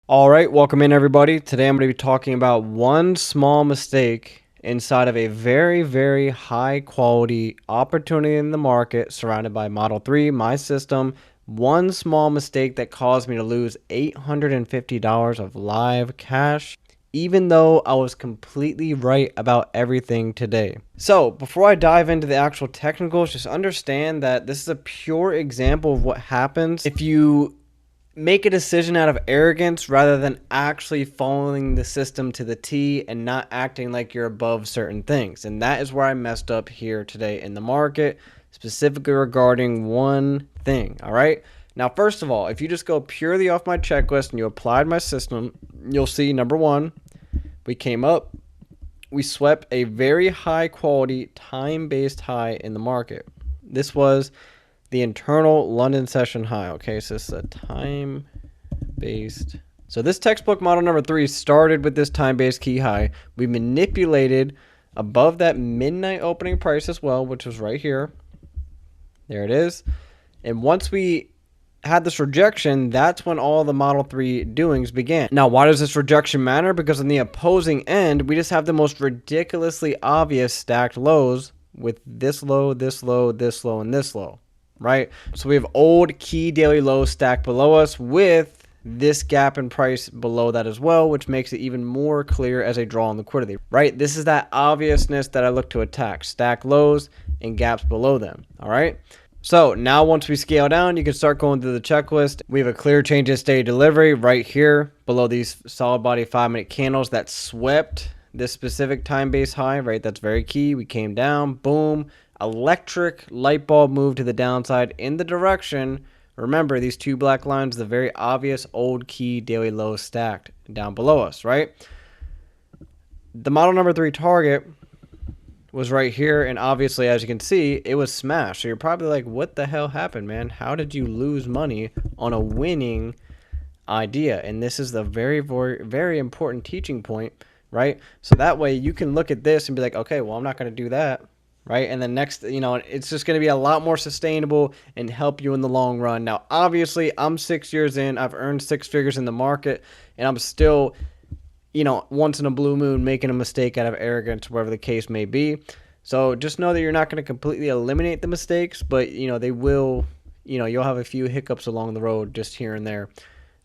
All right, welcome in everybody. Today I'm going to be talking about one small mistake inside of a very, very high quality opportunity in the market surrounded by Model 3, my system. One small mistake that caused me to lose $850 of live cash, even though I was completely right about everything today. So before I dive into the actual technicals, just understand that this is a pure example of what happens if you make a decision out of arrogance rather than actually following the system to the T and not acting like you're above certain things. And that is where I messed up here today in the market, specifically regarding one thing. All right. Now, first of all, if you just go purely off my checklist and you applied my system, you'll see number one, we came up, we swept a very high quality time-based high in the market. This was the internal London session high. Okay, so this is a time-based. So this textbook model number 3 started with this time-based key high. We manipulated above that midnight opening price as well, which was right here. There it is. And once we had this rejection, that's when all the Model 3 doings began. Now, why does this rejection matter? Because on the opposing end, we just have the most ridiculously obvious stacked lows with this low, this low, this low, and this low. Right? So we have old key daily lows stacked below us with this gap in price below that as well, which makes it even more clear as a draw on liquidity, right? This is that obviousness that I look to attack, stack lows and gaps below them. All right. So now once we scale down, you can start going through the checklist. We have a clear change in state delivery right here below these solid body 5-minute candles that swept this specific time base high, right? That's very key. We came down, boom. Electric light bulb move to the downside in the direction. Remember, these two black lines, the very obvious old key daily low stacked down below us, right? The model number 3 target was right here, and obviously, as you can see, it was smashed. So you're probably like, what the hell happened, man? How did you lose money on a winning idea? And this is the very, very, very important teaching point, right? So that way you can look at this and be like, okay, well, I'm not going to do that. Right. And then next, it's just going to be a lot more sustainable and help you in the long run. Now, obviously, I'm 6 years in. I've earned 6 figures in the market, and I'm still, once in a blue moon making a mistake out of arrogance, whatever the case may be. So just know that you're not going to completely eliminate the mistakes, but, they will, you'll have a few hiccups along the road just here and there,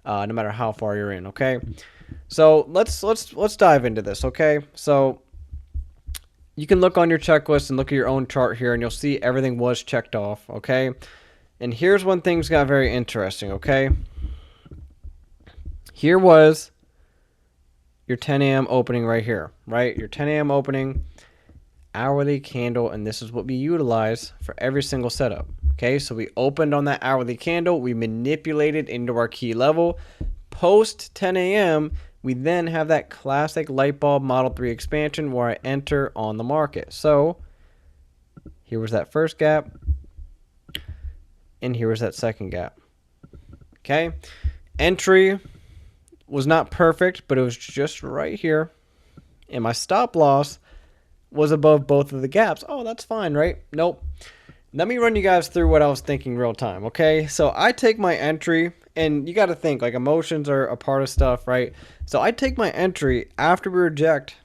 no matter how far you're in. OK, so let's dive into this. OK, so you can look on your checklist and look at your own chart here, and you'll see everything was checked off, okay? And here's when things got very interesting, okay? Here was your 10 a.m. opening right here, right? Your 10 a.m. opening, hourly candle, and this is what we utilize for every single setup, okay? So we opened on that hourly candle. We manipulated into our key level. Post 10 a.m., we then have that classic light bulb Model 3 expansion where I enter on the market. So here was that first gap, and here was that second gap. Okay, entry was not perfect, but it was just right here, and my stop loss was above both of the gaps. Oh, that's fine, right? Nope. Let me run you guys through what I was thinking real time, okay? So I take my entry, and you got to think, like, emotions are a part of stuff, right? So I take my entry after we reject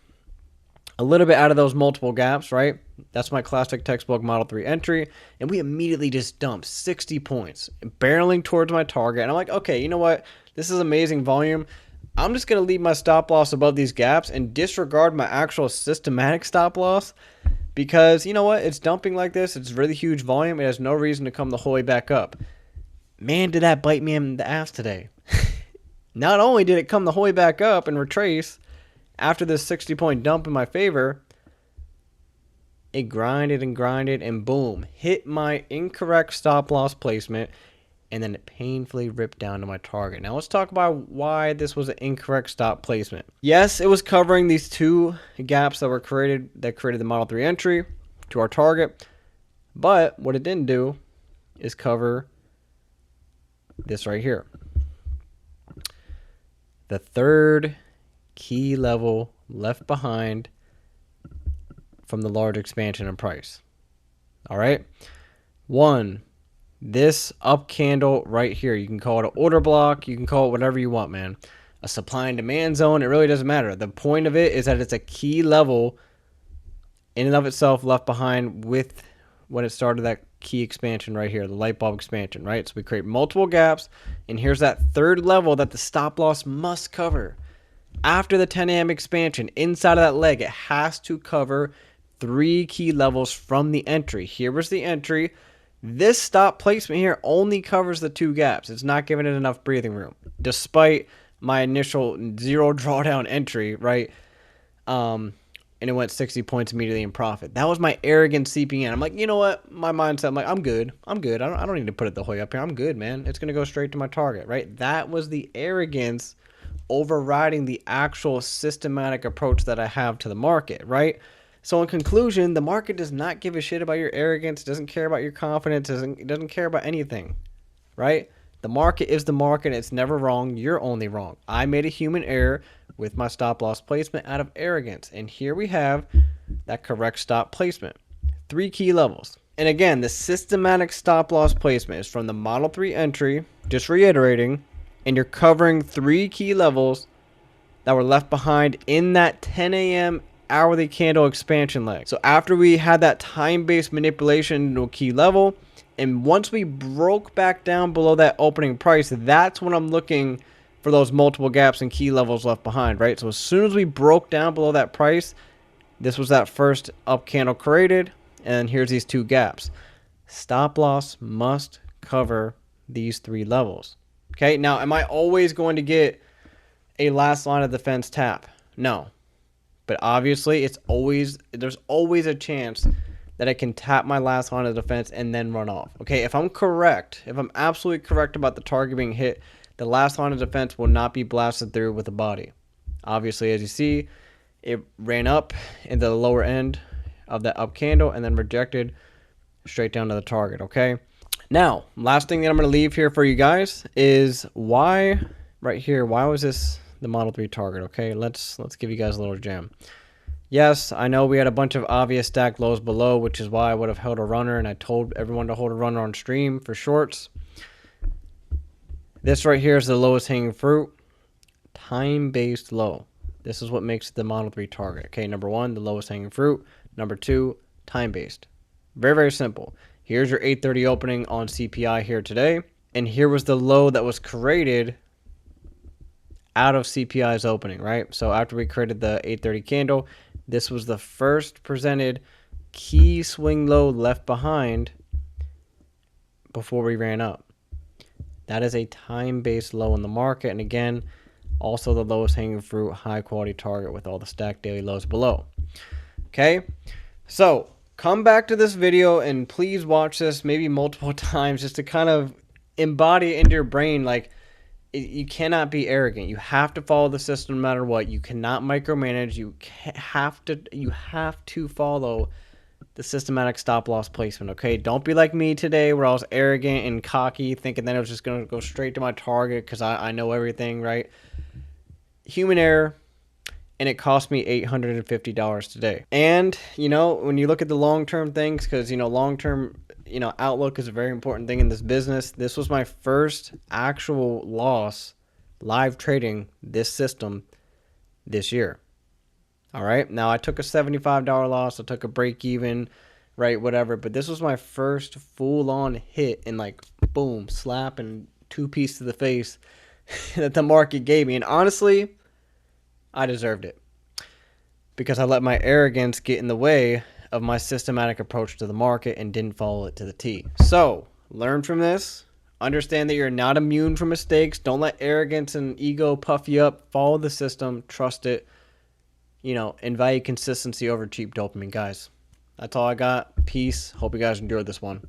a little bit out of those multiple gaps, right? That's my classic textbook Model 3 entry, and we immediately just dump 60 points, barreling towards my target, and I'm like, okay, you know what? This is amazing volume. I'm just going to leave my stop loss above these gaps and disregard my actual systematic stop loss. Because, you know what, it's dumping like this. It's really huge volume. It has no reason to come the whole way back up. Man, did that bite me in the ass today. Not only did it come the whole way back up and retrace after this 60-point dump in my favor, it grinded and boom, hit my incorrect stop loss placement, and then it painfully ripped down to my target. Now let's talk about why this was an incorrect stop placement. Yes, it was covering these two gaps that created the Model 3 entry to our target, but what it didn't do is cover this right here. The third key level left behind from the large expansion in price. All right. One, this up candle right here. You can call it an order block. You can call it whatever you want, man. a supply and demand zone. It really doesn't matter. The point of it is that it's a key level in and of itself left behind with when it started that key expansion right here, the light bulb expansion, right? So we create multiple gaps, and here's that third level that the stop loss must cover. After the 10 a.m. expansion, inside of that leg, it has to cover 3 key levels from the entry. Here was the entry. This stop placement here only covers the 2 gaps. It's not giving it enough breathing room, despite my initial 0 drawdown entry, right? And it went 60 points immediately in profit. That was my arrogance seeping in. I'm like, you know what? My mindset, I'm like, I'm good. I don't need to put it the way up here. I'm good, man. It's going to go straight to my target, right? That was the arrogance overriding the actual systematic approach that I have to the market, right? So in conclusion, the market does not give a shit about your arrogance, doesn't care about your confidence, it doesn't care about anything, right? The market is the market. It's never wrong. You're only wrong. I made a human error with my stop loss placement out of arrogance. And here we have that correct stop placement. 3 key levels. And again, the systematic stop loss placement is from the Model 3 entry, just reiterating, and you're covering 3 key levels that were left behind in that 10 a.m. hourly candle expansion leg. So after we had that time-based manipulation into a key level, and once we broke back down below that opening price, that's when I'm looking for those multiple gaps and key levels left behind, right? So as soon as we broke down below that price, this was that first up candle created, and here's these 2 gaps. Stop loss must cover these 3 levels. Okay, now am I always going to get a last line of defense tap? No. But obviously, there's always a chance that I can tap my last line of defense and then run off. Okay, if I'm correct, if I'm absolutely correct about the target being hit, the last line of defense will not be blasted through with a body. Obviously, as you see, it ran up into the lower end of that up candle and then rejected straight down to the target, okay? Now, last thing that I'm going to leave here for you guys is why, right here, why was this the Model 3 target, okay? Let's give you guys a little gem. Yes, I know we had a bunch of obvious stacked lows below, which is why I would have held a runner, and I told everyone to hold a runner on stream for shorts. This right here is the lowest hanging fruit, time-based low. This is what makes the Model 3 target. Okay, number 1, the lowest hanging fruit. Number 2, time-based. Very, very simple. Here's your 8:30 opening on CPI here today, and here was the low that was created out of CPI's opening, right? So after we created the 8:30 candle, this was the first presented key swing low left behind before we ran up. That is a time-based low in the market. And again, also the lowest hanging fruit, high quality target with all the stacked daily lows below. Okay, so come back to this video and please watch this maybe multiple times just to kind of embody it into your brain. Like, you cannot be arrogant. You have to follow the system no matter what. You cannot micromanage. You have to follow the systematic stop loss placement, okay? Don't be like me today where I was arrogant and cocky thinking that I was just going to go straight to my target because I know everything, right? Human error, and it cost me $850 today. And, you know, when you look at the long-term things, because, you know, long-term, you know, outlook is a very important thing in this business. This was my first actual loss live trading this system this year. All right. Now I took a $75 loss. I took a break even, right? Whatever. But this was my first full on hit and like boom, slap and 2 piece to the face that the market gave me. And honestly, I deserved it because I let my arrogance get in the way of my systematic approach to the market and didn't follow it to the T. So learn from this. Understand that you're not immune from mistakes. Don't let arrogance and ego puff you up. Follow the system. Trust it. You know, and value consistency over cheap dopamine, guys. That's all I got. Peace. Hope you guys enjoyed this one.